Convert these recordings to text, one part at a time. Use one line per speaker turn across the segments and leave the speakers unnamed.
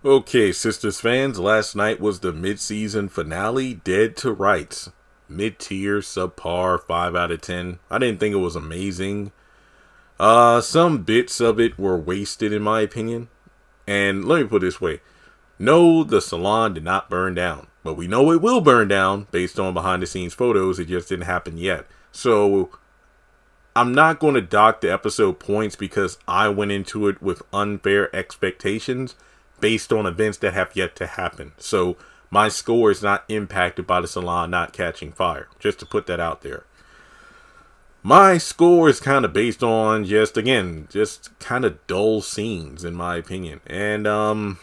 Okay, Sistas fans, last night was the mid-season finale, Dead to Rights. Mid-tier, subpar, 5 out of 10. I didn't think it was amazing. Some bits of it were wasted in my opinion. And let me put it this way. No, the salon did not burn down. But we know it will burn down based on behind the scenes photos. It just didn't happen yet. So, I'm not going to dock the episode points because I went into it with unfair expectations based on events that have yet to happen. So my score is not impacted by the salon not catching fire. Just to put that out there. My score is kind of based on just kind of dull scenes in my opinion. And I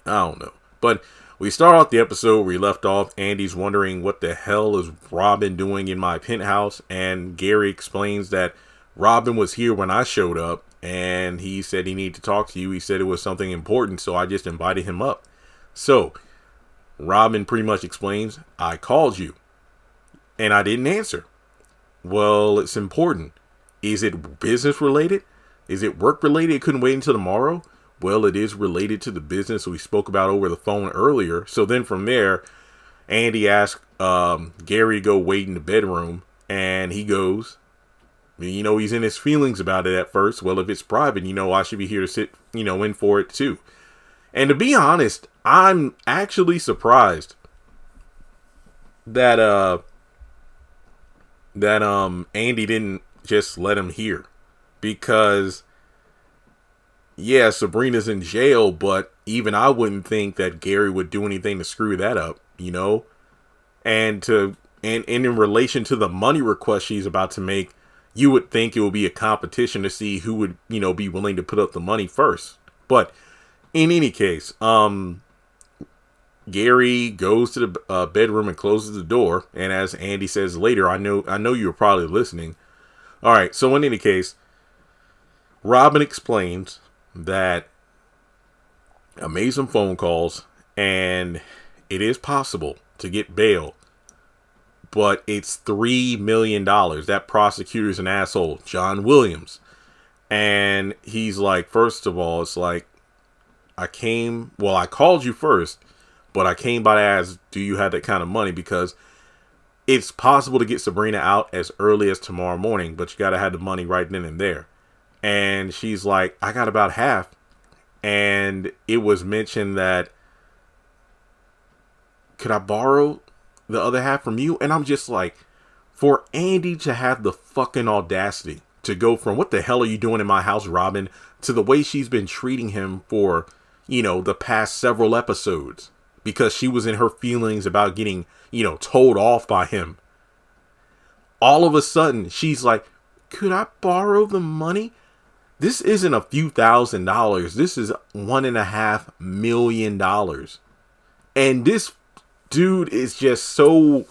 don't know. But we start off the episode where we left off. Andy's wondering what the hell is Robin doing in my penthouse, and Gary explains that Robin was here when I showed up, and he said he needed to talk to you. He said it was something important, so I just invited him up. So Robin pretty much explains, I called you, and I didn't answer. Well, it's important. Is it business related? Is it work related? It couldn't wait until tomorrow? Well, it is related to the business we spoke about over the phone earlier. So then from there, Andy asked Gary to go wait in the bedroom, and he goes. He's in his feelings about it at first. Well, if it's private, I should be here to sit, in for it too. And to be honest, I'm actually surprised that Andy didn't just let him hear, because yeah, Sabrina's in jail, but even I wouldn't think that Gary would do anything to screw that up, And in relation to the money request she's about to make, you would think it would be a competition to see who would, be willing to put up the money first. But in any case, Gary goes to the bedroom and closes the door. And as Andy says later, I know you were probably listening. All right. So in any case, Robin explains that I made some phone calls and it is possible to get bail, but it's $3 million. That prosecutor's an asshole, John Williams. And he's like, first of all, it's like, I called you first, but I came by to ask, do you have that kind of money? Because it's possible to get Sabrina out as early as tomorrow morning, but you got to have the money right then and there. And she's like, I got about half. And it was mentioned that, could I borrow the other half from you? And I'm just like, for Andy to have the fucking audacity to go from what the hell are you doing in my house, Robin, to the way she's been treating him for, the past several episodes, because she was in her feelings about getting, told off by him. All of a sudden, she's like, could I borrow the money? This isn't a few $1,000s. This is $1.5 million. And this dude is just so...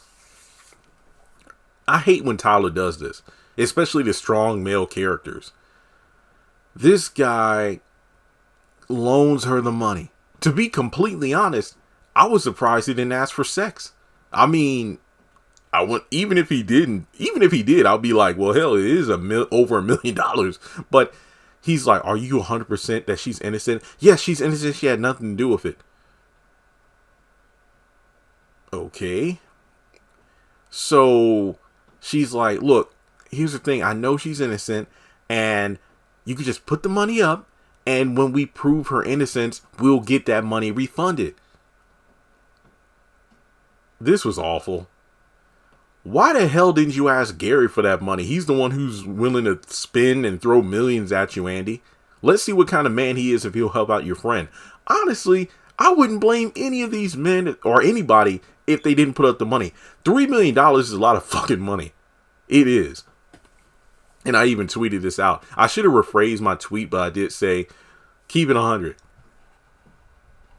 I hate when Tyler does this, especially the strong male characters. This guy loans her the money. To be completely honest, I was surprised he didn't ask for sex. I mean, even if he did, I'll be like, well, hell, it is over $1 million. But he's like, are you 100% that she's innocent? Yes, she's innocent. She had nothing to do with it. Okay. So she's like, look, here's the thing. I know she's innocent, and you could just put the money up, and when we prove her innocence, we'll get that money refunded. This was awful. Why the hell didn't you ask Gary for that money? He's the one who's willing to spend and throw millions at you, Andy. Let's see what kind of man he is if he'll help out your friend. Honestly, I wouldn't blame any of these men or anybody if they didn't put up the money. $3 million is a lot of fucking money. It is. And I even tweeted this out. I should have rephrased my tweet, but I did say, keep it 100.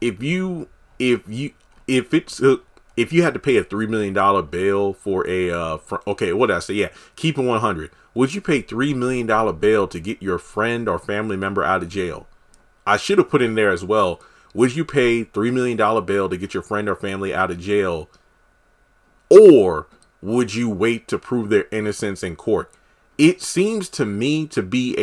If you had to pay a $3 million bail for okay, what did I say? Yeah, keep it 100. Would you pay $3 million bail to get your friend or family member out of jail? I should have put in there as well. Would you pay $3 million bail to get your friend or family out of jail? Or would you wait to prove their innocence in court? it seems to me to be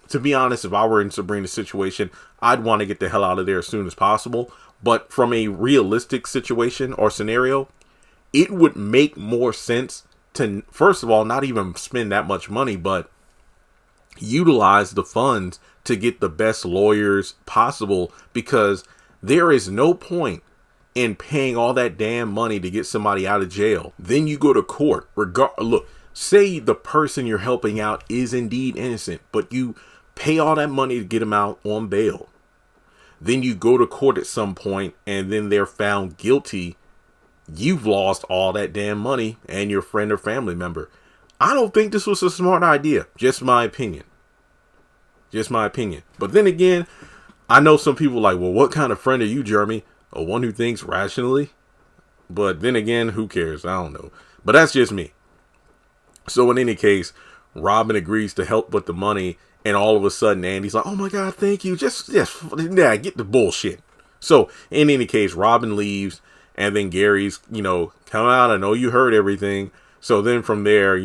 to be honest, if I were in Sabrina's situation, I'd want to get the hell out of there as soon as possible. But from a realistic situation or scenario, it would make more sense to, first of all, not even spend that much money, but utilize the funds to get the best lawyers possible, because there is no point in paying all that damn money to get somebody out of jail. Then you go to court. Look, say the person you're helping out is indeed innocent, but you pay all that money to get them out on bail. Then you go to court at some point and then they're found guilty. You've lost all that damn money and your friend or family member. I don't think this was a smart idea. Just my opinion. Just my opinion. But then again, I know some people like, well, what kind of friend are you, Jeremy? One who thinks rationally? But then again, who cares? I don't know. But that's just me. So in any case, Robin agrees to help with the money. And all of a sudden, Andy's like, oh my God, thank you. Just get the bullshit. So in any case, Robin leaves. And then Gary's, come out. I know you heard everything. So then from there,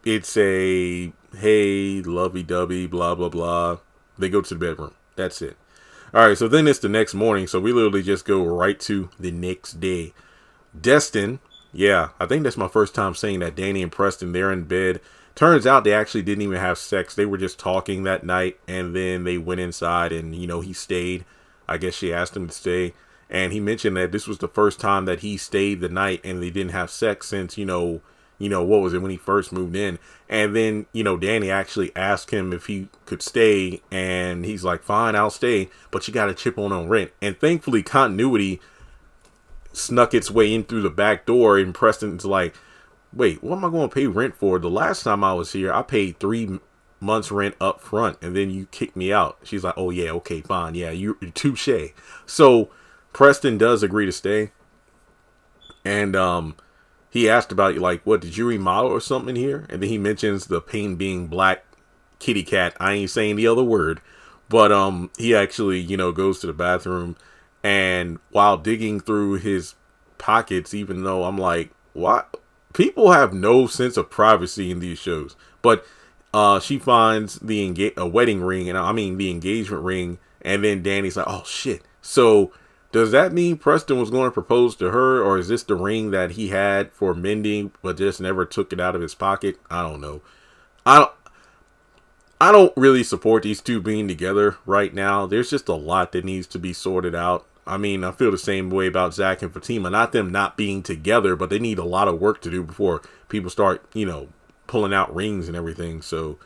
it's a, hey, lovey-dovey, blah, blah, blah. They go to the bedroom. That's it. All right, so then it's the next morning. So we literally just go right to the next day. Destin, yeah, I think that's my first time saying that. Danny and Preston, they're in bed. Turns out they actually didn't even have sex. They were just talking that night. And then they went inside and, he stayed. I guess she asked him to stay. And he mentioned that this was the first time that he stayed the night and they didn't have sex since, what was it, when he first moved in. And then, Danny actually asked him if he could stay. And he's like, fine, I'll stay. But you got to chip on rent. And thankfully, continuity snuck its way in through the back door. And Preston's like, wait, what am I going to pay rent for? The last time I was here, I paid 3 months rent up front. And then you kicked me out. She's like, oh, yeah, okay, fine. Yeah, you're touche. So Preston does agree to stay. And he asked about, like, what, did you remodel or something here? And then he mentions the paint being black kitty cat. I ain't saying the other word. But he actually, goes to the bathroom. And while digging through his pockets, even though I'm like, what? People have no sense of privacy in these shows. But she finds the wedding ring, and the engagement ring. And then Danny's like, oh, shit. So does that mean Preston was going to propose to her, or is this the ring that he had for Mindy, but just never took it out of his pocket? I don't know. I don't really support these two being together right now. There's just a lot that needs to be sorted out. I feel the same way about Zach and Fatima. Not them not being together, but they need a lot of work to do before people start, pulling out rings and everything. So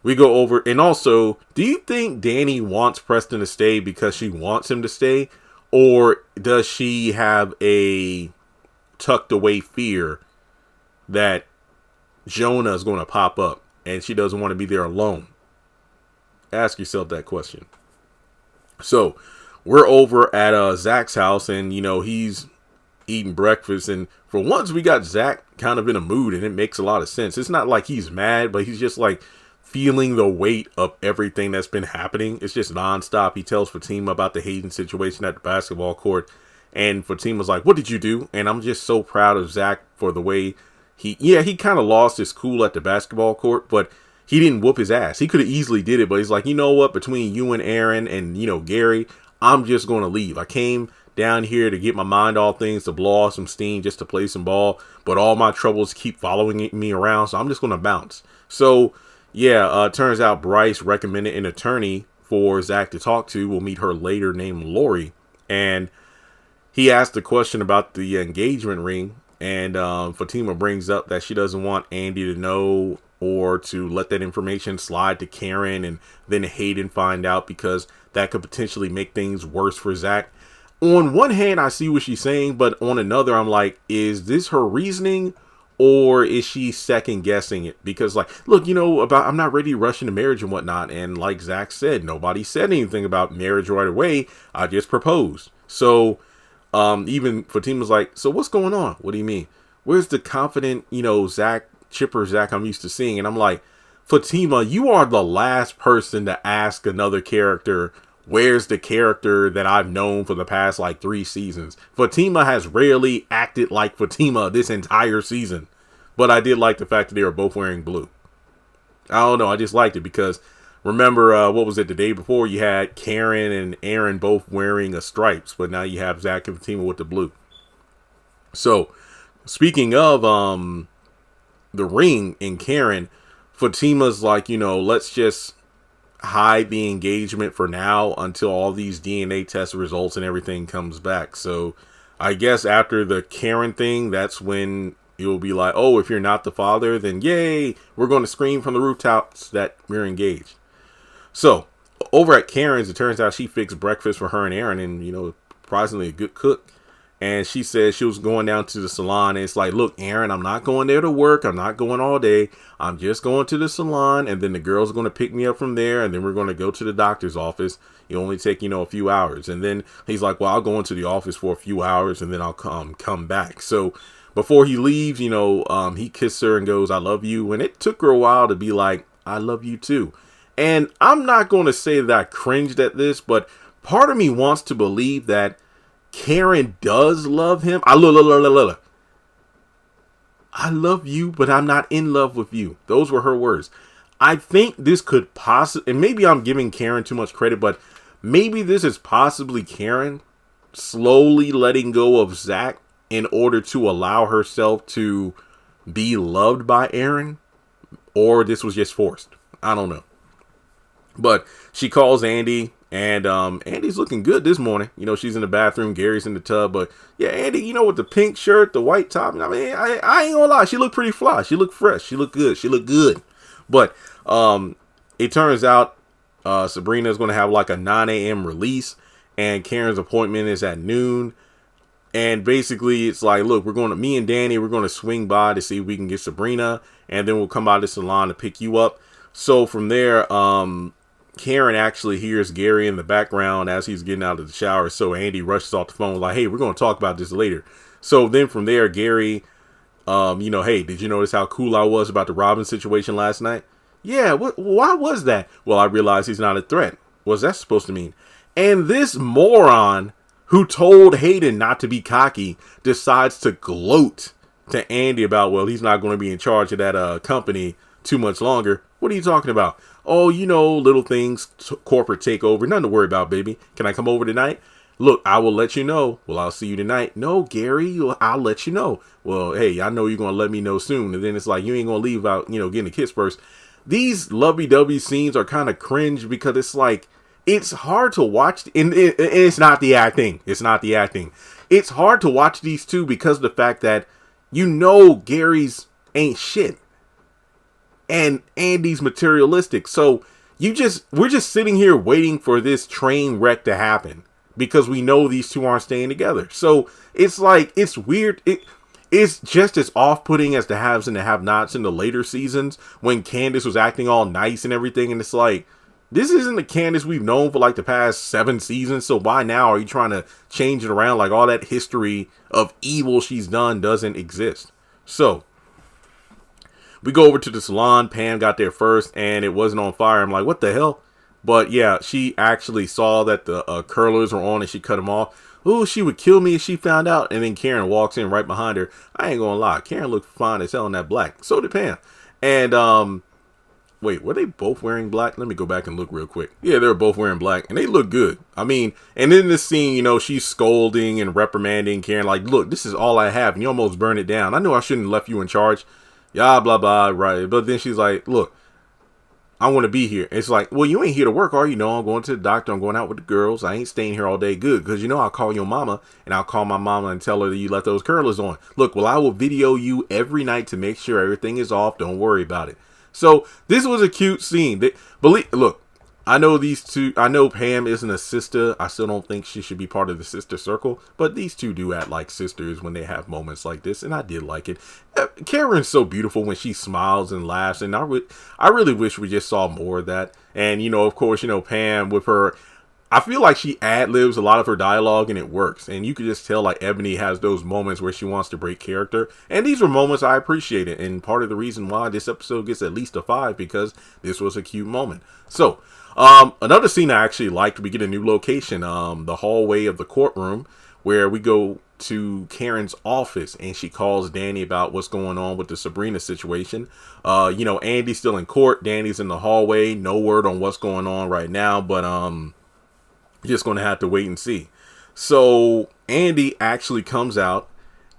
we go over. And also, do you think Danny wants Preston to stay because she wants him to stay? Or does she have a tucked away fear that Jonah is going to pop up and she doesn't want to be there alone? Ask yourself that question. So we're over at Zach's house and, he's eating breakfast. And for once, we got Zach kind of in a mood and it makes a lot of sense. It's not like he's mad, but he's just like feeling the weight of everything that's been happening. It's just nonstop. He tells Fatima about the Hayden situation at the basketball court. And Fatima's like, what did you do? And I'm just so proud of Zach for the way he kind of lost his cool at the basketball court, but he didn't whoop his ass. He could have easily did it, but he's like, you know what? Between you and Aaron and, Gary, I'm just going to leave. I came down here to get my mind off things, to blow off some steam, just to play some ball. But all my troubles keep following me around, so I'm just going to bounce. So yeah, turns out Bryce recommended an attorney for Zach to talk to. We'll meet her later, named Lori. And he asked a question about the engagement ring. And Fatima brings up that she doesn't want Andy to know or to let that information slide to Karen and then Hayden find out, because that could potentially make things worse for Zach. On one hand, I see what she's saying, but on another, I'm like, is this her reasoning? Or is she second guessing it? Because look, I'm not ready to rush into marriage and whatnot. And like Zach said, nobody said anything about marriage right away. I just proposed. So even Fatima's like, so what's going on? What do you mean? Where's the confident, chipper Zach I'm used to seeing? And I'm like, Fatima, you are the last person to ask another character, where's the character that I've known for the past 3 seasons? Fatima has rarely acted like Fatima this entire season. But I did like the fact that they were both wearing blue. I don't know. I just liked it because remember, what was it, the day before you had Karen and Aaron both wearing a stripes, but now you have Zach and Fatima with the blue. So speaking of the ring and Karen, Fatima's like, let's just hide the engagement for now until all these DNA test results and everything comes back. So I guess after the Karen thing, that's when you'll be like, oh, if you're not the father, then yay, we're going to scream from the rooftops that we're engaged. So over at Karen's, it turns out she fixed breakfast for her and Aaron, and surprisingly a good cook. And she said she was going down to the salon, and it's like, look, Aaron, I'm not going there to work. I'm not going all day. I'm just going to the salon, and then the girls are going to pick me up from there, and then we're going to go to the doctor's office. It only take, a few hours. And then he's like, well, I'll go into the office for a few hours, and then I'll come back. So before he leaves, he kissed her and goes, I love you. And it took her a while to be like, I love you too. And I'm not going to say that I cringed at this, but part of me wants to believe that Karen does love him. I love you, but I'm not in love with you. Those were her words. I think this could possibly, and maybe I'm giving Karen too much credit, but maybe this is possibly Karen slowly letting go of Zach in order to allow herself to be loved by Aaron, or this was just forced. I don't know. But she calls Andy, and Andy's looking good this morning. She's in the bathroom, Gary's in the tub, but yeah, Andy, with the pink shirt, the white top, I mean, I ain't gonna lie, she looked pretty fly. She looked fresh. She looked good. But it turns out Sabrina's gonna have like a 9 a.m. release, and Karen's appointment is at noon. And basically it's like, look, me and Danny, we're going to swing by to see if we can get Sabrina, and then we'll come by the salon to pick you up. So from there, Karen actually hears Gary in the background as he's getting out of the shower. So Andy rushes off the phone like, hey, we're going to talk about this later. So then from there, Gary, hey, did you notice how cool I was about the Robin situation last night? Yeah, why was that? Well, I realized he's not a threat. What's that supposed to mean? And this moron who told Hayden not to be cocky decides to gloat to Andy about, well, he's not going to be in charge of that company too much longer. What are you talking about? Oh, little things, corporate takeover. Nothing to worry about, baby. Can I come over tonight? Look, I will let you know. Well, I'll see you tonight. No, Gary, I'll let you know. Well, hey, I know you're going to let me know soon. And then it's like, you ain't going to leave out, getting a kiss first. These lovey-dovey scenes are kind of cringe because it's like, it's hard to watch, and it's not the acting. It's not the acting. It's hard to watch these two because of the fact that Gary's ain't shit, and Andy's materialistic. So we're just sitting here waiting for this train wreck to happen because we know these two aren't staying together. So it's like, it's weird. It's just as off-putting as the haves and the have-nots in the later seasons when Candace was acting all nice and everything, and it's like, this isn't the Candace we've known for like the past 7 seasons. So why now are you trying to change it around? Like all that history of evil she's done doesn't exist. So we go over to the salon. Pam got there first and it wasn't on fire. I'm like, what the hell? But yeah, she actually saw that the curlers were on and she cut them off. Ooh, she would kill me if she found out. And then Karen walks in right behind her. I ain't gonna lie, Karen looked fine as hell in that black. So did Pam. And wait, were they both wearing black? Let me go back and look real quick. Yeah, they were both wearing black, and they look good. I mean, and in this scene, she's scolding and reprimanding Karen, like, look, this is all I have, and you almost burned it down. I know I shouldn't have left you in charge. Yeah, blah, blah, right. But then she's like, look, I want to be here. It's like, well, you ain't here to work, are you? No, I'm going to the doctor. I'm going out with the girls. I ain't staying here all day. Good, because I'll call your mama, and I'll call my mama and tell her that you left those curlers on. Look, well, I will video you every night to make sure everything is off. Don't worry about it. So this was a cute scene. Look, I know these two. I know Pam isn't a sister. I still don't think she should be part of the sister circle. But these two do act like sisters when they have moments like this, and I did like it. Karen's so beautiful when she smiles and laughs, and I really wish we just saw more of that. And of course, Pam with her. I feel like she ad-libs a lot of her dialogue and it works. And you can just tell like Ebony has those moments where she wants to break character. And these were moments I appreciated. And part of the reason why this episode gets at least a 5 because this was a cute moment. So Another scene I actually liked, we get a new location, the hallway of the courtroom, where we go to Karen's office, and she calls Danny about what's going on with the Sabrina situation. Andy's still in court, Danny's in the hallway, no word on what's going on right now, but just gonna have to wait and see. So Andy actually comes out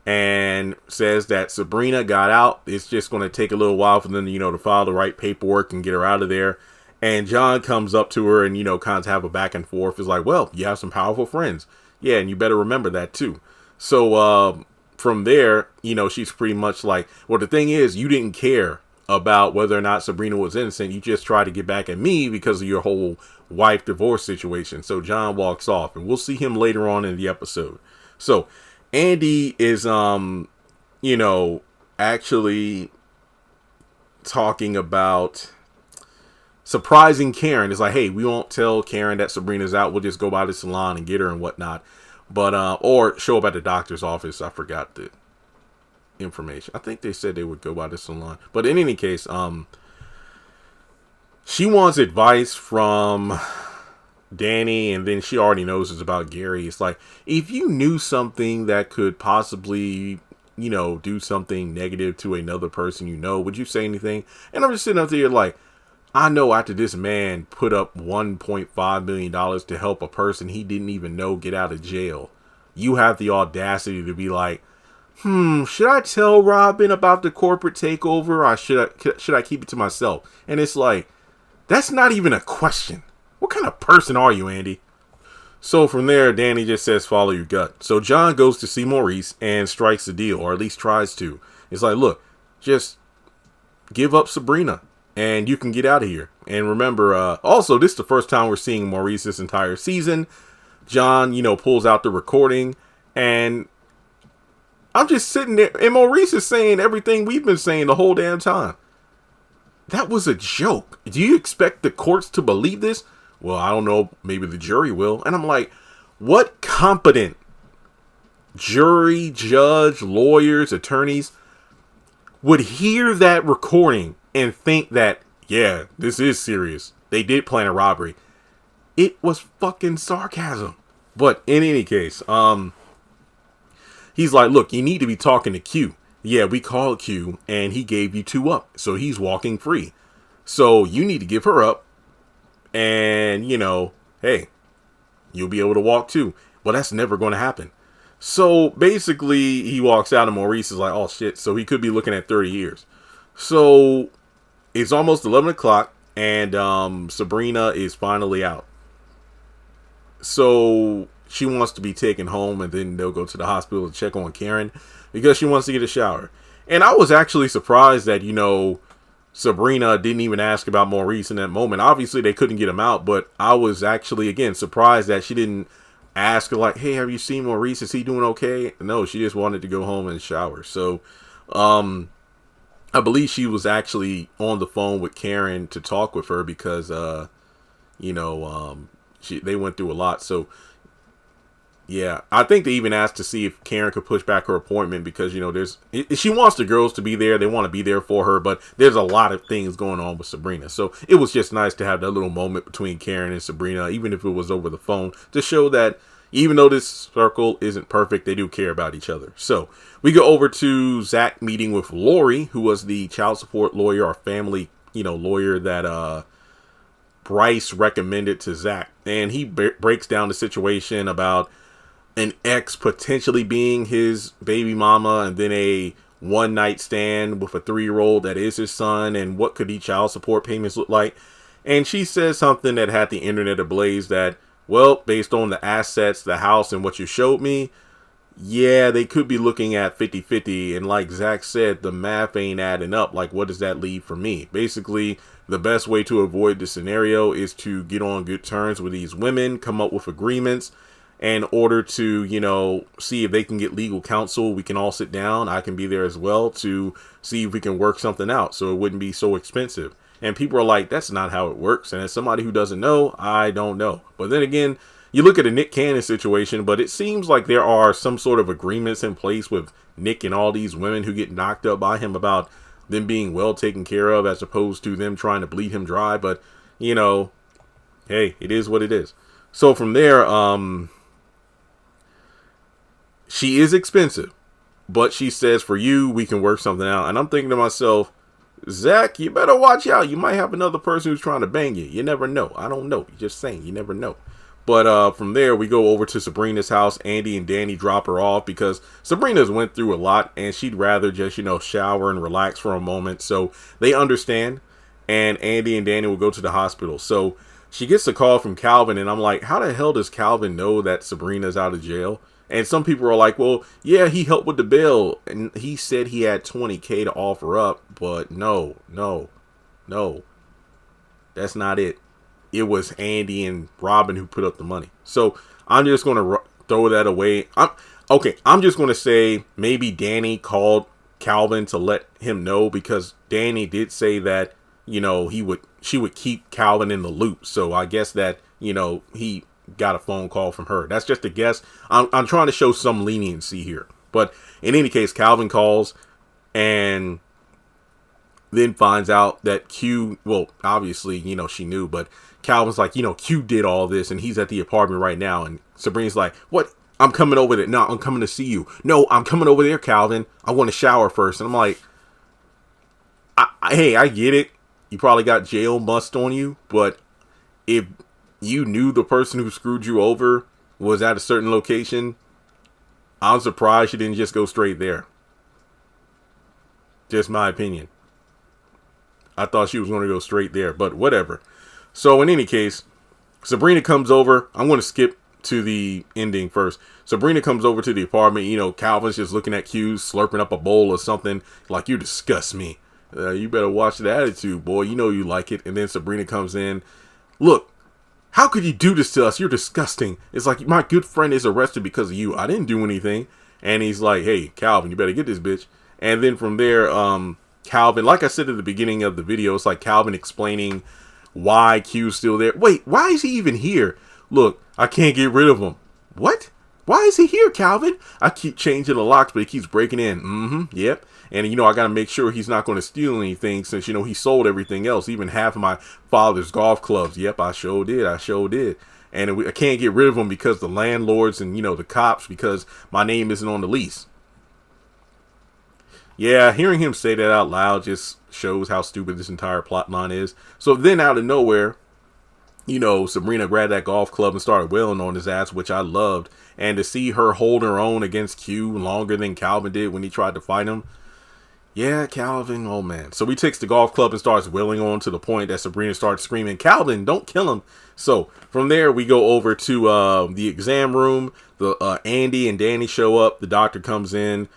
and says that Sabrina got out. It's just going to take a little while for them, to file the right paperwork and get her out of there. And John comes up to her and, kind of have a back and forth. It's like, well, you have some powerful friends. Yeah, and you better remember that too. So from there, she's pretty much like, well, the thing is, you didn't care about whether or not Sabrina was innocent. You just tried to get back at me because of your whole wife divorce situation. So John walks off, and we'll see him later on in the episode. So Andy is, actually talking about surprising Karen. It's like, hey, we won't tell Karen that Sabrina's out. We'll just go by the salon and get her and whatnot. But, or show up at the doctor's office. I forgot the information. I think they said they would go by the salon. But in any case, she wants advice from Danny, and then she already knows it's about Gary. It's like, if you knew something that could possibly, do something negative to another person, would you say anything? And I'm just sitting up there like, I know after this man put up $1.5 million to help a person he didn't even know get out of jail, you have the audacity to be like, should I tell Robin about the corporate takeover, or should I keep it to myself? And it's like, that's not even a question. What kind of person are you, Andy? So from there, Danny just says, follow your gut. So John goes to see Maurice and strikes a deal, or at least tries to. It's like, look, just give up Sabrina and you can get out of here. And remember, also, this is the first time we're seeing Maurice this entire season. John, pulls out the recording, and I'm just sitting there, and Maurice is saying everything we've been saying the whole damn time. That was a joke. Do you expect the courts to believe this? Well, I don't know. Maybe the jury will. And I'm like, what competent jury, judge, lawyers, attorneys would hear that recording and think that, yeah, this is serious. They did plan a robbery. It was fucking sarcasm. But in any case, he's like, look, you need to be talking to Q. Yeah, we called Q, and he gave you 2 up. So he's walking free. So you need to give her up. And, hey, you'll be able to walk too. Well, that's never going to happen. So basically, he walks out, and Maurice is like, oh, shit. So he could be looking at 30 years. So it's almost 11 o'clock, and Sabrina is finally out. So she wants to be taken home, and then they'll go to the hospital to check on Karen because she wants to get a shower. And I was actually surprised that, Sabrina didn't even ask about Maurice in that moment. Obviously, they couldn't get him out, but I was actually, again, surprised that she didn't ask her, like, hey, have you seen Maurice? Is he doing okay? No, she just wanted to go home and shower. So, I believe she was actually on the phone with Karen to talk with her because, they went through a lot. So, yeah, I think they even asked to see if Karen could push back her appointment because, she wants the girls to be there. They want to be there for her, but there's a lot of things going on with Sabrina. So it was just nice to have that little moment between Karen and Sabrina, even if it was over the phone, to show that even though this circle isn't perfect, they do care about each other. So we go over to Zach meeting with Lori, who was the child support lawyer or family, lawyer that, Bryce recommended to Zach. And he breaks down the situation about an ex potentially being his baby mama, and then a one-night stand with a 3-year-old that is his son, and what could these child support payments look like. And she says something that had the internet ablaze that, well, based on the assets, the house, and what you showed me, yeah, they could be looking at 50-50. And like Zach said, the math ain't adding up. Like, what does that leave for me? Basically, the best way to avoid this scenario is to get on good terms with these women, come up with agreements, in order to, see if they can get legal counsel. We can all sit down. I can be there as well to see if we can work something out so it wouldn't be so expensive. And people are like, that's not how it works. And as somebody who doesn't know, I don't know. But then again, you look at a Nick Cannon situation, but it seems like there are some sort of agreements in place with Nick and all these women who get knocked up by him about them being well taken care of as opposed to them trying to bleed him dry. But, Hey, it is what it is. So from there, she is expensive, but she says for you, we can work something out. And I'm thinking to myself, Zach, you better watch out. You might have another person who's trying to bang you. You never know. I don't know. Just saying, you never know. But from there, we go over to Sabrina's house. Andy and Danny drop her off because Sabrina's went through a lot and she'd rather just, shower and relax for a moment. So they understand. And Andy and Danny will go to the hospital. So she gets a call from Calvin. And I'm like, how the hell does Calvin know that Sabrina's out of jail? And some people are like, well, yeah, he helped with the bail. And he said he had $20K to offer up. But no. That's not it. It was Andy and Robin who put up the money. So I'm just going to throw that away. I'm just going to say maybe Danny called Calvin to let him know, because Danny did say that, she would keep Calvin in the loop. So I guess that, he got a phone call from her. That's just a guess. I'm trying to show some leniency here. But in any case, Calvin calls and then finds out that Q, well, obviously, she knew, but Calvin's like, Q did all this and he's at the apartment right now. And Sabrina's like, what? I'm coming over there. No, I'm coming to see you. No, I'm coming over there, Calvin. I want to shower first. And I'm like, hey, I get it. You probably got jail must on you. But if you knew the person who screwed you over was at a certain location, I'm surprised you didn't just go straight there. Just my opinion. I thought she was going to go straight there, but whatever. So in any case, Sabrina comes over. I'm going to skip to the ending first. Sabrina comes over to the apartment. Calvin's just looking at Q, slurping up a bowl or something. Like, you disgust me. You better watch the attitude, boy. You like it. And then Sabrina comes in. Look, how could you do this to us? You're disgusting. It's like, my good friend is arrested because of you. I didn't do anything. And he's like, hey, Calvin, you better get this bitch. And then from there, Calvin, like I said at the beginning of the video, it's like Calvin explaining why Q's still there. Wait, why is he even here? Look, I can't get rid of him. What? Why is he here, Calvin? I keep changing the locks, but he keeps breaking in. Yep. And, I got to make sure he's not going to steal anything since, he sold everything else, even half of my father's golf clubs. Yep, I sure did. And I can't get rid of him because the landlords and, the cops, because my name isn't on the lease. Yeah, hearing him say that out loud just shows how stupid this entire plot line is. So then out of nowhere, Sabrina grabbed that golf club and started wailing on his ass, which I loved. And to see her hold her own against Q longer than Calvin did when he tried to fight him. Yeah, Calvin, oh man. So he takes the golf club and starts wailing on to the point that Sabrina starts screaming, Calvin, don't kill him. So from there, we go over to the exam room. Andy and Danny show up. The doctor comes in.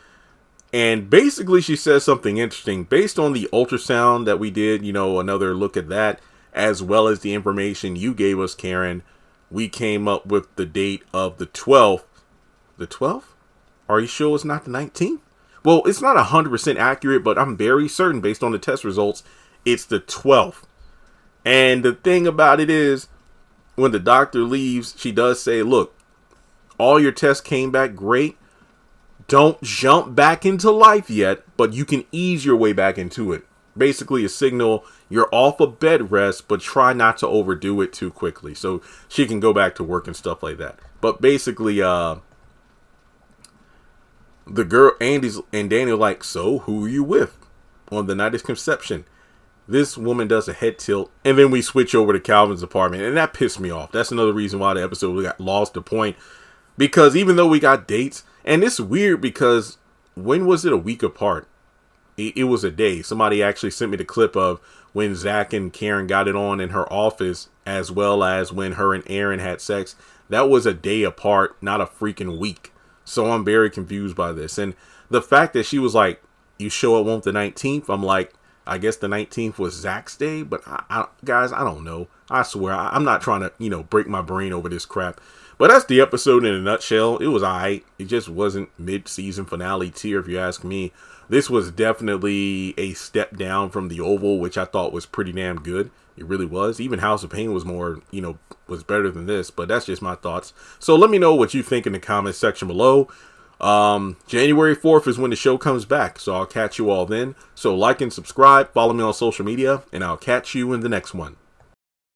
And basically, she says something interesting. Based on the ultrasound that we did, another look at that, as well as the information you gave us, Karen, we came up with the date of the 12th. The 12th? Are you sure it's not the 19th? Well, it's not 100% accurate, but I'm very certain based on the test results, it's the 12th. And the thing about it is, when the doctor leaves, she does say, look, all your tests came back great. Don't jump back into life yet, but you can ease your way back into it. Basically a signal you're off of bed rest, but try not to overdo it too quickly. So she can go back to work and stuff like that. But basically, the girl, Andy's and Daniel, like, so who are you with on the night of conception? This woman does a head tilt, and then we switch over to Calvin's apartment, and that pissed me off. That's another reason why the episode got lost the point. Because even though we got dates, and it's weird because when was it a week apart? It was a day. Somebody actually sent me the clip of when Zach and Karen got it on in her office, as well as when her and Aaron had sex. That was a day apart, not a freaking week. So I'm very confused by this. And the fact that she was like, you show up on the 19th, I'm like, I guess the 19th was Zach's day, but guys, I don't know. I swear, I'm not trying to, break my brain over this crap. But that's the episode in a nutshell. It was alright. It just wasn't mid-season finale tier, if you ask me. This was definitely a step down from the Oval, which I thought was pretty damn good. It really was. Even House of Pain was more, was better than this. But that's just my thoughts. So let me know what you think in the comment section below. January 4th is when the show comes back. So I'll catch you all then. So like and subscribe. Follow me on social media. And I'll catch you in the next one.